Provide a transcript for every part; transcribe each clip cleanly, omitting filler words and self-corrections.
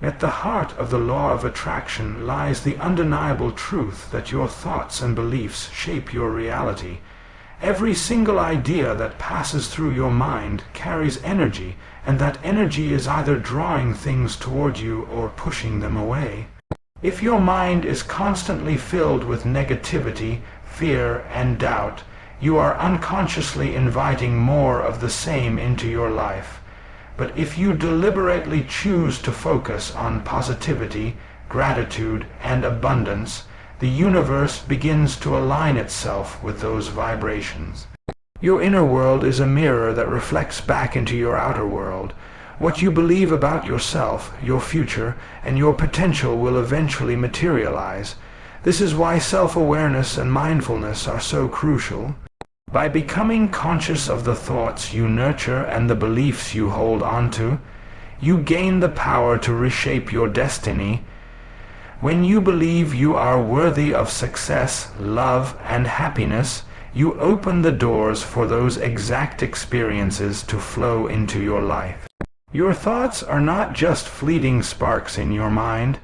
At the heart of the law of attraction lies the undeniable truth that your thoughts and beliefs shape your reality. Every single idea that passes through your mind carries energy, and that energy is either drawing things toward you or pushing them away. If your mind is constantly filled with negativity, fear, and doubt, you are unconsciously inviting more of the same into your life. But if you deliberately choose to focus on positivity, gratitude, and abundance, the universe begins to align itself with those vibrations. Your inner world is a mirror that reflects back into your outer world. What you believe about yourself, your future, and your potential will eventually materialize. This is why self-awareness and mindfulness are so crucial. By becoming conscious of the thoughts you nurture and the beliefs you hold onto, you gain the power to reshape your destiny. When you believe you are worthy of success, love, and happiness, you open the doors for those exact experiences to flow into your life. Your thoughts are not just fleeting sparks in your mind.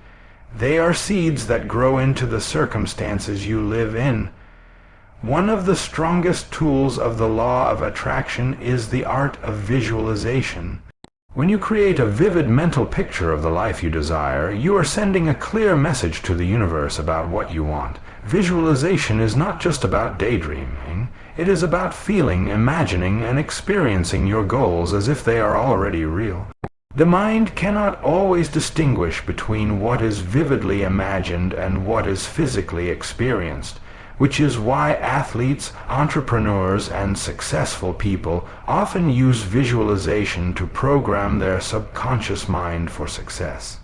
They are seeds that grow into the circumstances you live in. One of the strongest tools of the law of attraction is the art of visualization. When you create a vivid mental picture of the life you desire, you are sending a clear message to the universe about what you want. Visualization is not just about daydreaming. It is about feeling, imagining, and experiencing your goals as if they are already real. The mind cannot always distinguish between what is vividly imagined and what is physically experienced, which is why athletes, entrepreneurs, and successful people often use visualization to program their subconscious mind for success.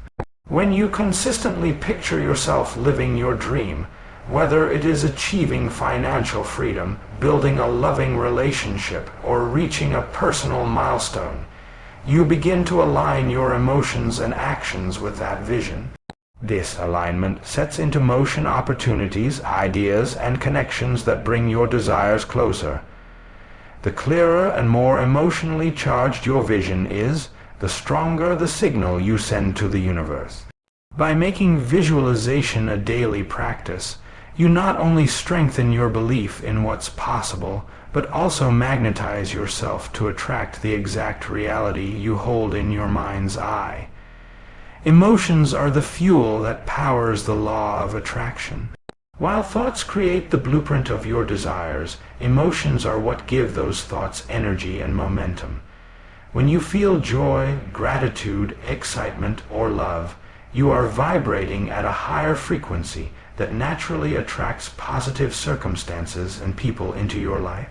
When you consistently picture yourself living your dream, whether it is achieving financial freedom, building a loving relationship, or reaching a personal milestone, you begin to align your emotions and actions with that vision. This alignment sets into motion opportunities, ideas, and connections that bring your desires closer. The clearer and more emotionally charged your vision is, the stronger the signal you send to the universe. By making visualization a daily practice, you not only strengthen your belief in what's possible, but also magnetize yourself to attract the exact reality you hold in your mind's eye. Emotions are the fuel that powers the law of attraction. While thoughts create the blueprint of your desires, emotions are what give those thoughts energy and momentum. When you feel joy, gratitude, excitement, or love, you are vibrating at a higher frequency that naturally attracts positive circumstances and people into your life.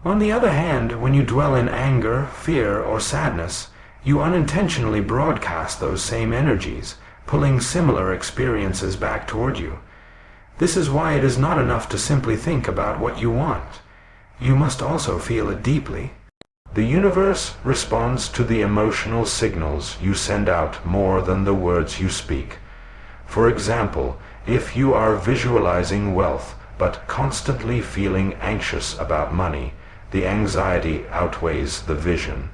On the other hand, when you dwell in anger, fear, or sadness, you unintentionally broadcast those same energies, pulling similar experiences back toward you. This is why it is not enough to simply think about what you want. You must also feel it deeply. The universe responds to the emotional signals you send out more than the words you speak. For example, if you are visualizing wealth but constantly feeling anxious about money, the anxiety outweighs the vision.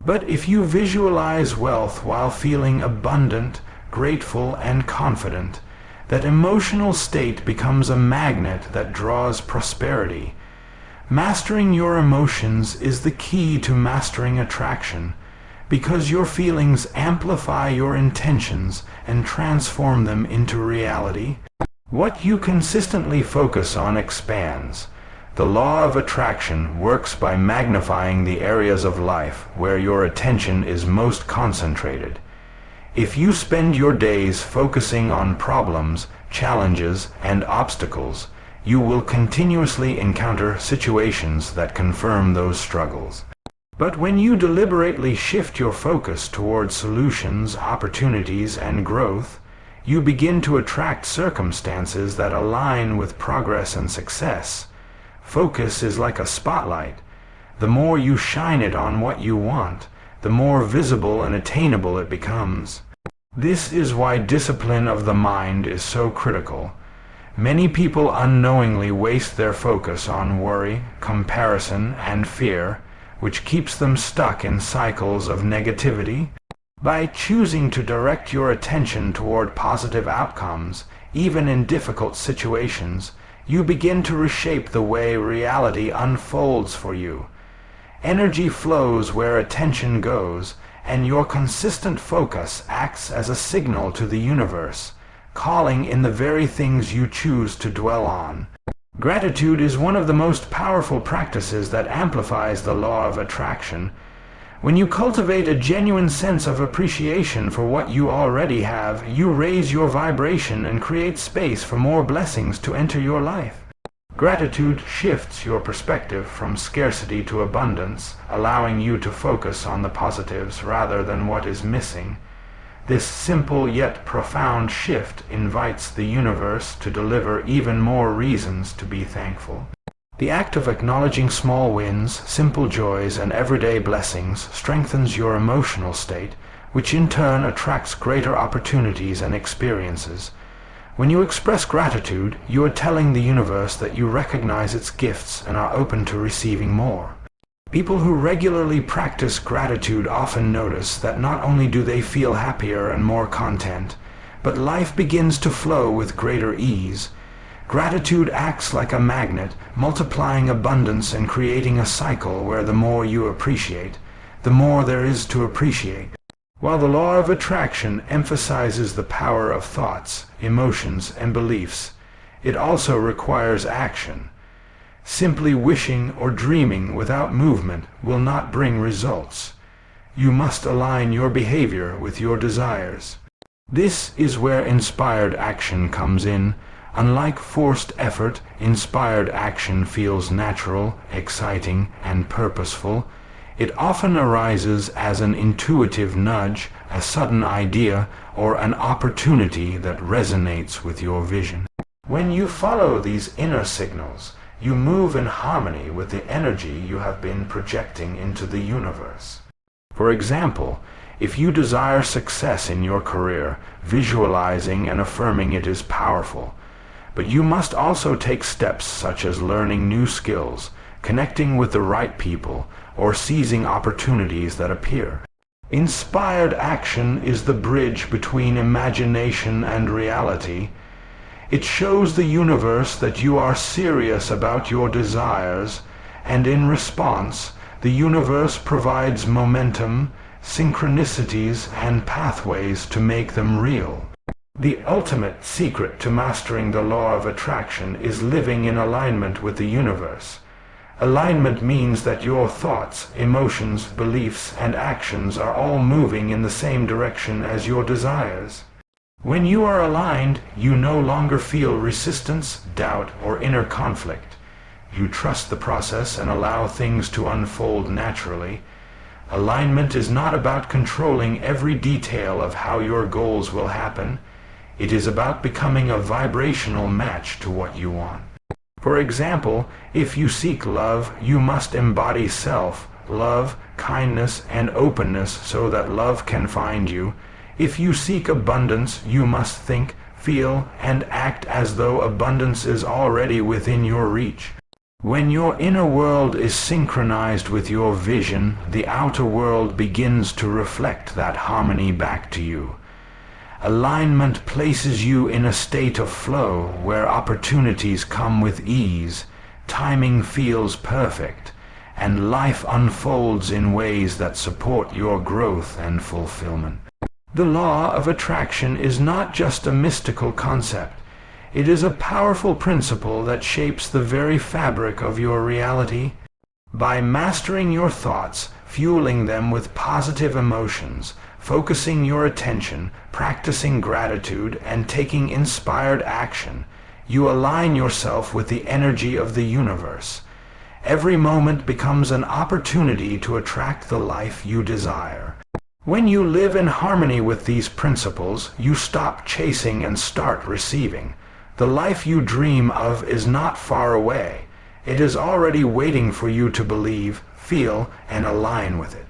But if you visualize wealth while feeling abundant, grateful, and confident, that emotional state becomes a magnet that draws prosperity. Mastering your emotions is the key to mastering attraction, because your feelings amplify your intentions and transform them into reality. What you consistently focus on expands. The law of attraction works by magnifying the areas of life where your attention is most concentrated. If you spend your days focusing on problems, challenges, and obstacles, you will continuously encounter situations that confirm those struggles. But when you deliberately shift your focus towards solutions, opportunities, and growth, you begin to attract circumstances that align with progress and success. Focus is like a spotlight. The more you shine it on what you want, the more visible and attainable it becomes. This is why discipline of the mind is so critical. Many people unknowingly waste their focus on worry, comparison, and fear, which keeps them stuck in cycles of negativity. By choosing to direct your attention toward positive outcomes, even in difficult situations, you begin to reshape the way reality unfolds for you. Energy flows where attention goes, and your consistent focus acts as a signal to the universe, calling in the very things you choose to dwell on. Gratitude is one of the most powerful practices that amplifies the law of attraction. When you cultivate a genuine sense of appreciation for what you already have, you raise your vibration and create space for more blessings to enter your life. Gratitude shifts your perspective from scarcity to abundance, allowing you to focus on the positives rather than what is missing. This simple yet profound shift invites the universe to deliver even more reasons to be thankful. The act of acknowledging small wins, simple joys, and everyday blessings strengthens your emotional state, which in turn attracts greater opportunities and experiences. When you express gratitude, you are telling the universe that you recognize its gifts and are open to receiving more. People who regularly practice gratitude often notice that not only do they feel happier and more content, but life begins to flow with greater ease. Gratitude acts like a magnet, multiplying abundance and creating a cycle where the more you appreciate, the more there is to appreciate. While the law of attraction emphasizes the power of thoughts, emotions, and beliefs, it also requires action. Simply wishing or dreaming without movement will not bring results. You must align your behavior with your desires. This is where inspired action comes in. Unlike forced effort, inspired action feels natural, exciting, and purposeful. It often arises as an intuitive nudge, a sudden idea, or an opportunity that resonates with your vision. When you follow these inner signals, you move in harmony with the energy you have been projecting into the universe. For example, if you desire success in your career, visualizing and affirming it is powerful. But you must also take steps such as learning new skills, connecting with the right people, or seizing opportunities that appear. Inspired action is the bridge between imagination and reality. It shows the universe that you are serious about your desires, and in response, the universe provides momentum, synchronicities, and pathways to make them real. The ultimate secret to mastering the law of attraction is living in alignment with the universe. Alignment means that your thoughts, emotions, beliefs, and actions are all moving in the same direction as your desires. When you are aligned, you no longer feel resistance, doubt, or inner conflict. You trust the process and allow things to unfold naturally. Alignment is not about controlling every detail of how your goals will happen. It is about becoming a vibrational match to what you want. For example, if you seek love, you must embody self-love, kindness, and openness so that love can find you. If you seek abundance, you must think, feel, and act as though abundance is already within your reach. When your inner world is synchronized with your vision, the outer world begins to reflect that harmony back to you. Alignment places you in a state of flow where opportunities come with ease, timing feels perfect, and life unfolds in ways that support your growth and fulfillment. The law of attraction is not just a mystical concept. It is a powerful principle that shapes the very fabric of your reality. By mastering your thoughts, fueling them with positive emotions, focusing your attention, practicing gratitude, and taking inspired action, you align yourself with the energy of the universe. Every moment becomes an opportunity to attract the life you desire. When you live in harmony with these principles, you stop chasing and start receiving. The life you dream of is not far away. It is already waiting for you to believe, feel, and align with it.